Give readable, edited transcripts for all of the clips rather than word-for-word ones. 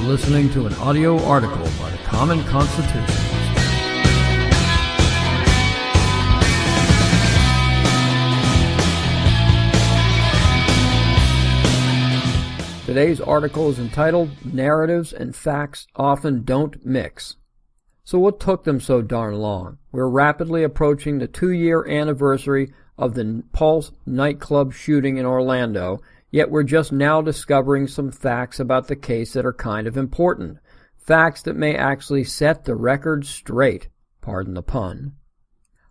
listening to an audio article by the Common Constitutionalist. Today's article is entitled, Narratives and Facts Often Don't Mix. So what took them so darn long? We're rapidly approaching the 2-year anniversary of the Pulse Nightclub shooting in Orlando, yet we're just now discovering some facts about the case that are kind of important. Facts that may actually set the record straight. Pardon the pun.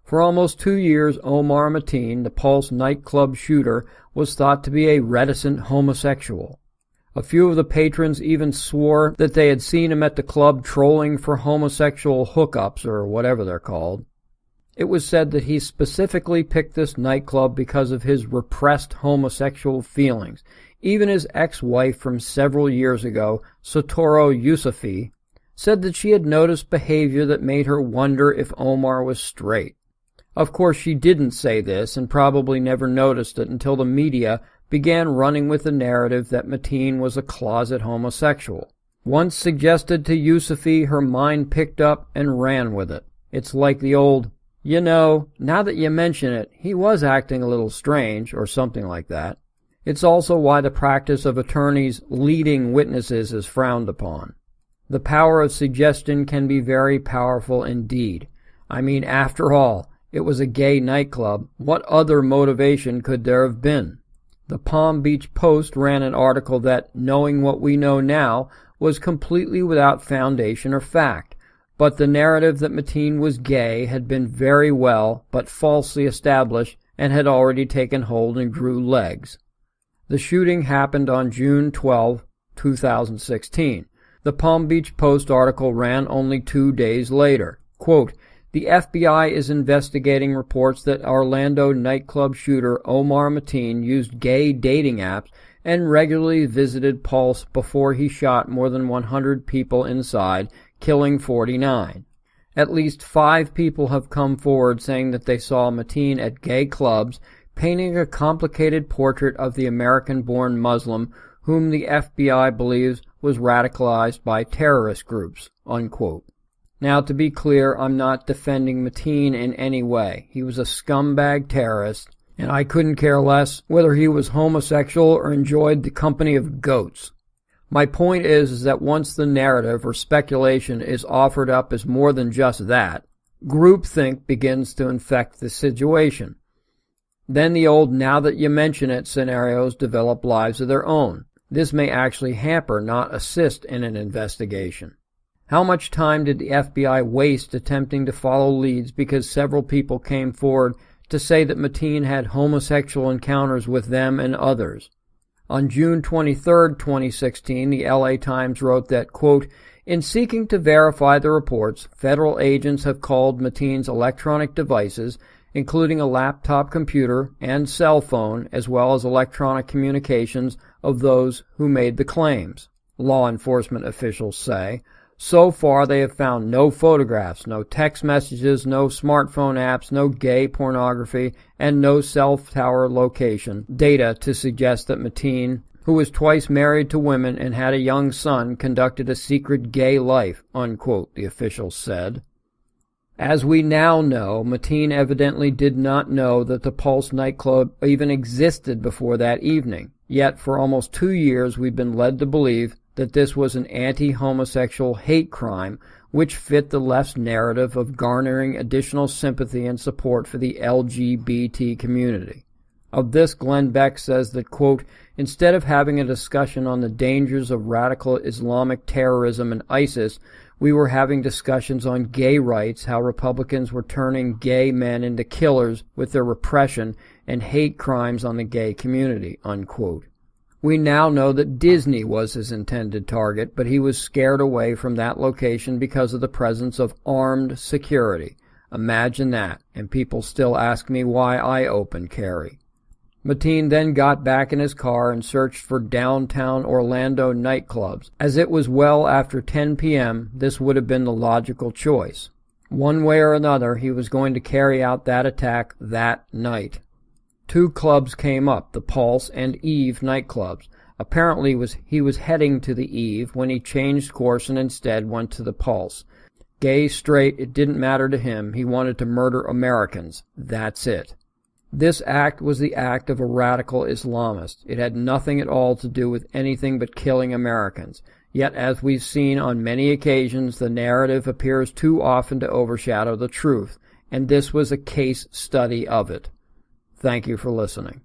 For almost 2 years, Omar Mateen, the Pulse Nightclub shooter, was thought to be a reticent homosexual. A few of the patrons even swore that they had seen him at the club trolling for homosexual hookups or whatever they're called. It was said that he specifically picked this nightclub because of his repressed homosexual feelings. Even his ex-wife from several years ago, Sitora Yusufiy, said that she had noticed behavior that made her wonder if Omar was straight. Of course, she didn't say this and probably never noticed it until the media began running with the narrative that Mateen was a closet homosexual. Once suggested to Yusufiy, her mind picked up and ran with it. It's like the old, you know, now that you mention it, he was acting a little strange, or something like that. It's also why the practice of attorneys leading witnesses is frowned upon. The power of suggestion can be very powerful indeed. I mean, after all, it was a gay nightclub. What other motivation could there have been? The Palm Beach Post ran an article that, knowing what we know now, was completely without foundation or fact. But the narrative that Mateen was gay had been very well but falsely established and had already taken hold and grew legs. The shooting happened on June 12, 2016. The Palm Beach Post article ran only 2 days later. Quote, the FBI is investigating reports that Orlando nightclub shooter Omar Mateen used gay dating apps and regularly visited Pulse before he shot more than 100 people inside, killing 49. At least 5 people have come forward saying that they saw Mateen at gay clubs, painting a complicated portrait of the American-born Muslim whom the FBI believes was radicalized by terrorist groups, unquote. Now, to be clear, I'm not defending Mateen in any way. He was a scumbag terrorist, and I couldn't care less whether he was homosexual or enjoyed the company of goats. My point is that once the narrative or speculation is offered up as more than just that, groupthink begins to infect the situation. Then the old now that you mention it scenarios develop lives of their own. This may actually hamper, not assist in an investigation. How much time did the FBI waste attempting to follow leads because several people came forward to say that Mateen had homosexual encounters with them and others? On June 23, 2016, the LA Times wrote that, quote, in seeking to verify the reports, federal agents have called Mateen's electronic devices, including a laptop computer and cell phone, as well as electronic communications of those who made the claims, law enforcement officials say. So far, they have found no photographs, no text messages, no smartphone apps, no gay pornography, and no cell tower location data to suggest that Mateen, who was twice married to women and had a young son, conducted a secret gay life, unquote, the officials said. As we now know, Mateen evidently did not know that the Pulse nightclub even existed before that evening. Yet, for almost 2 years, we've been led to believe that this was an anti-homosexual hate crime which fit the left's narrative of garnering additional sympathy and support for the LGBT community. Of this, Glenn Beck says that, quote, instead of having a discussion on the dangers of radical Islamic terrorism and ISIS, we were having discussions on gay rights, how Republicans were turning gay men into killers with their repression and hate crimes on the gay community, unquote. We now know that Disney was his intended target, but he was scared away from that location because of the presence of armed security. Imagine that, and people still ask me why I open carry. Mateen then got back in his car and searched for downtown Orlando nightclubs. As it was well after 10 p.m., this would have been the logical choice. One way or another, he was going to carry out that attack that night. 2 clubs came up, the Pulse and Eve nightclubs. Apparently he was heading to the Eve when he changed course and instead went to the Pulse. Gay, straight, it didn't matter to him. He wanted to murder Americans. That's it. This act was the act of a radical Islamist. It had nothing at all to do with anything but killing Americans. Yet, as we've seen on many occasions, the narrative appears too often to overshadow the truth, and this was a case study of it. Thank you for listening.